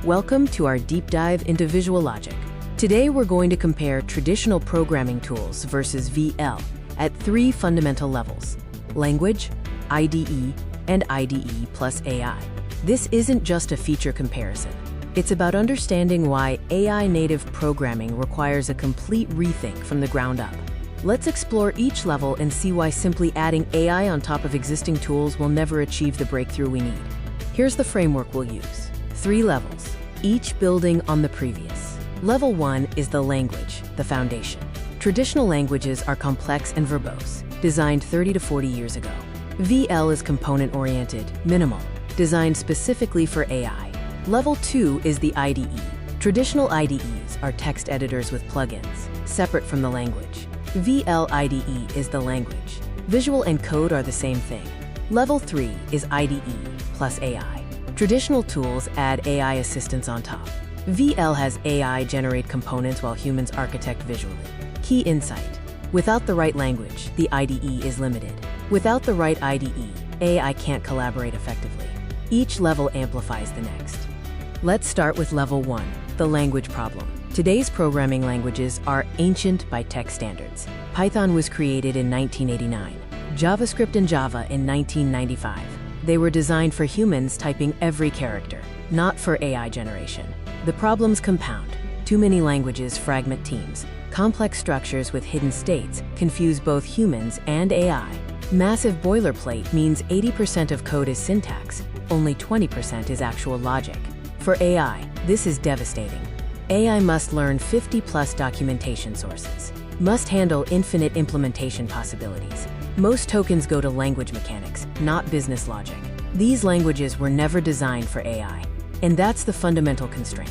Welcome to our deep dive into VisualLogic. Today we're going to compare traditional programming tools versus VL at three fundamental levels: language, IDE, and IDE plus AI. This isn't just a feature comparison. It's about understanding why AI-native programming requires a complete rethink from the ground up. Let's explore each level and see why simply adding AI on top of existing tools will never achieve the breakthrough we need. Here's the framework we'll use. 3 levels, each building on the previous. Level 1 is the language, the foundation. Traditional languages are complex and verbose, designed 30 to 40 years ago. VL is component-oriented, minimal, designed specifically for AI. Level 2 is the IDE. Traditional IDEs are text editors with plugins, separate from the language. VL IDE is the language. Visual and code are the same thing. Level 3 is IDE plus AI. Traditional tools add AI assistance on top. VL has AI generate components while humans architect visually. Key insight: without the right language, the IDE is limited. Without the right IDE, AI can't collaborate effectively. Each level amplifies the next. Let's start with level 1, the language problem. Today's programming languages are ancient by tech standards. Python was created in 1989, JavaScript and Java in 1995. They were designed for humans typing every character, not for AI generation. The problems compound. Too many languages fragment teams. Complex structures with hidden states confuse both humans and AI. Massive boilerplate means 80% of code is syntax, only 20% is actual logic. For AI, this is devastating. AI must learn 50+ documentation sources, must handle infinite implementation possibilities. Most tokens go to language mechanics, not business logic. These languages were never designed for AI, and that's the fundamental constraint.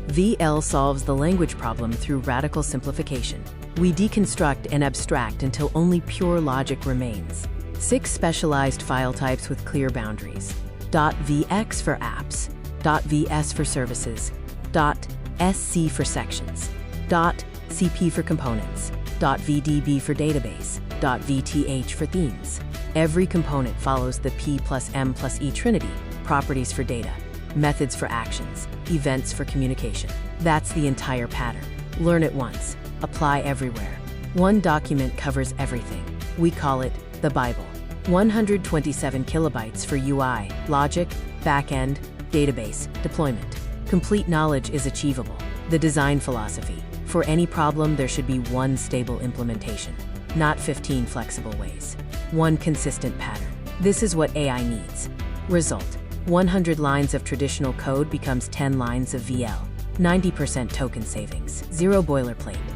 VL solves the language problem through radical simplification. We deconstruct and abstract until only pure logic remains. 6 specialized file types with clear boundaries. .vx for apps, .vs for services, .sc for sections, .cp for components, .vdb for database, .vth for themes. Every component follows the P+M+E trinity: properties for data, methods for actions, events for communication. That's the entire pattern. Learn it once, apply everywhere. One document covers everything. We call it the Bible. 127 kilobytes for UI, logic, backend, database, deployment. Complete knowledge is achievable. The design philosophy: for any problem, there should be one stable implementation, not 15 flexible ways. One consistent pattern. This is what AI needs. Result: 100 lines of traditional code becomes 10 lines of VL. 90% token savings. 0 boilerplate.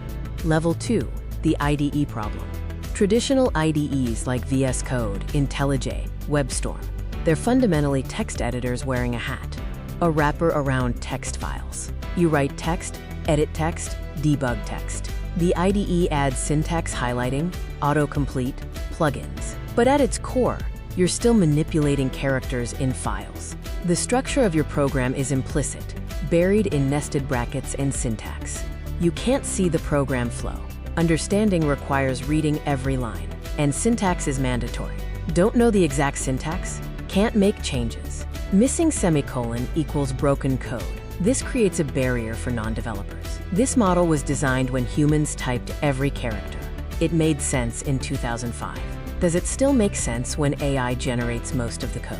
Level 2, the IDE problem. Traditional IDEs like VS Code, IntelliJ, WebStorm. They're fundamentally text editors wearing a hat, a wrapper around text files. You write text, edit text, debug text. The IDE adds syntax highlighting, autocomplete, plugins. But at its core, you're still manipulating characters in files. The structure of your program is implicit, buried in nested brackets and syntax. You can't see the program flow. Understanding requires reading every line, and syntax is mandatory. Don't know the exact syntax? Can't make changes. Missing semicolon equals broken code. This creates a barrier for non-developers. This model was designed when humans typed every character. It made sense in 2005. Does it still make sense when AI generates most of the code?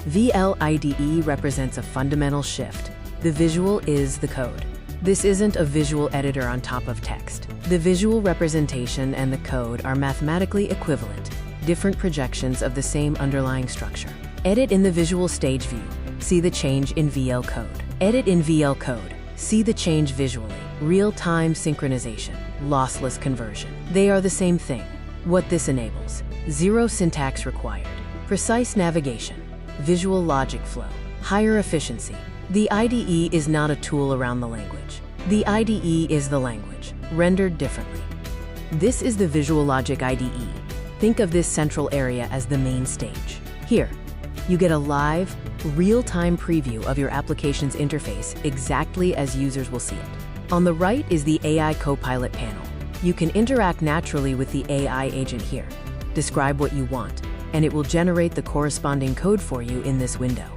VL IDE represents a fundamental shift. The visual is the code. This isn't a visual editor on top of text. The visual representation and the code are mathematically equivalent, different projections of the same underlying structure. Edit in the visual stage view. See the change in VL code. Edit in VL code. See the change visually. Real-time synchronization. Lossless conversion. They are the same thing. What this enables: 0 syntax required. Precise navigation. Visual logic flow. Higher efficiency. The IDE is not a tool around the language. The IDE is the language, rendered differently. This is the VisualLogic IDE. Think of this central area as the main stage. Here, you get a live, real-time preview of your application's interface exactly as users will see it. On the right is the AI Copilot panel. You can interact naturally with the AI agent here. Describe what you want, and it will generate the corresponding code for you in this window.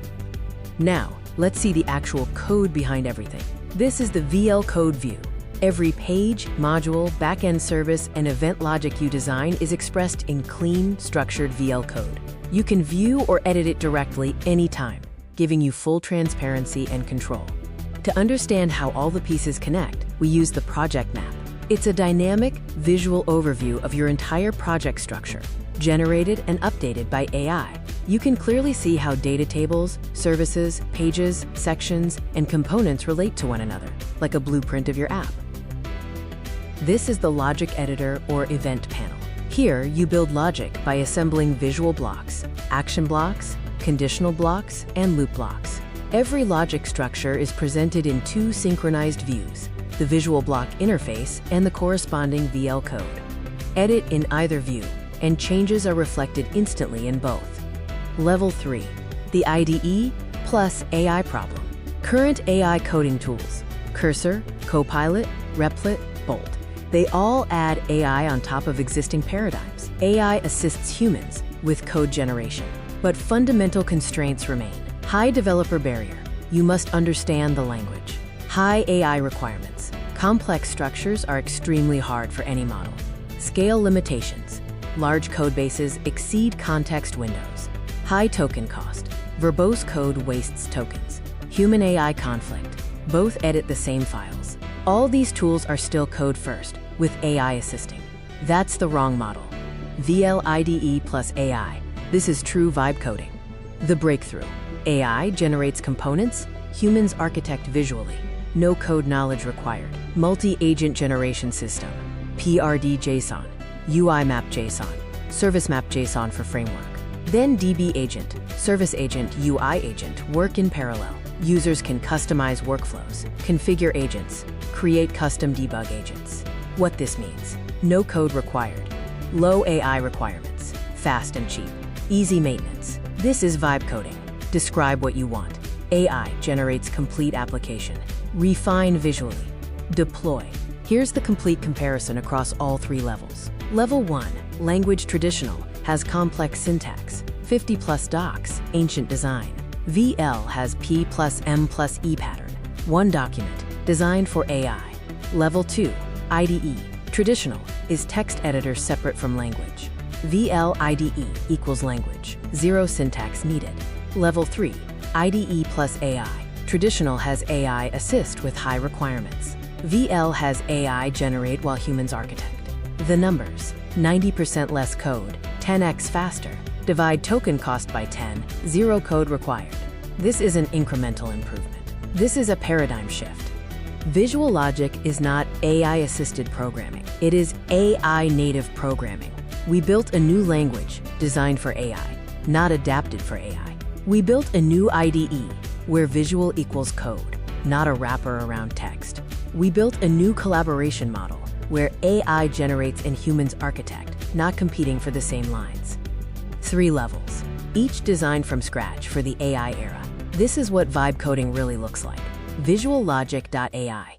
Now, Let's see the actual code behind everything. This is the VL code view. Every page, module, backend service, and event logic you design is expressed in clean, structured VL code. You can view or edit it directly anytime, giving you full transparency and control. To understand how all the pieces connect, we use the project map. It's a dynamic, visual overview of your entire project structure, generated and updated by AI. You can clearly see how data tables, services, pages, sections, and components relate to one another, like a blueprint of your app. This is the logic editor or event panel. Here, you build logic by assembling visual blocks, action blocks, conditional blocks, and loop blocks. Every logic structure is presented in two synchronized views, the visual block interface and the corresponding VL code. Edit in either view, and changes are reflected instantly in both. Level 3, the IDE +AI Problem. Current AI coding tools, Cursor, Copilot, Replit, Bolt. They all add AI on top of existing paradigms. AI assists humans with code generation, but fundamental constraints remain. High developer barrier. You must understand the language. High AI requirements. Complex structures are extremely hard for any model. Scale limitations. Large code bases exceed context windows. High token cost. Verbose code wastes tokens. Human-AI conflict. Both edit the same files. All these tools are still code first, with AI assisting. That's the wrong model. VL IDE +AI. This is true vibe coding. The breakthrough. AI generates components, humans architect visually. No code knowledge required. Multi-agent generation system. PRD JSON, UI map JSON, service map JSON for framework. Then DB agent, service agent, UI agent work in parallel. Users can customize workflows, configure agents, create custom debug agents. What this means: no code required, low AI requirements, fast and cheap, easy maintenance. This is vibe coding. Describe what you want. AI generates complete application. Refine visually. Deploy. Here's the complete comparison across all three levels. Level 1, language traditional, has complex syntax, 50+ docs, ancient design. VL has P+M+E pattern, one document, designed for AI. Level 2, IDE, traditional, is text editor separate from language. VL IDE equals language, zero syntax needed. Level 3, IDE +AI, traditional has AI assist with high requirements. VL has AI generate while humans architect. The numbers: 90% less code, 10x faster, divide token cost by 10, zero code required. This is an incremental improvement. This is a paradigm shift. VisualLogic is not AI-assisted programming. It is AI-native programming. We built a new language designed for AI, not adapted for AI. We built a new IDE where visual equals code, not a wrapper around text. We built a new collaboration model where AI generates and humans architect, not competing for the same lines. 3 levels, each designed from scratch for the AI era. This is what vibe coding really looks like. VisualLogic.ai.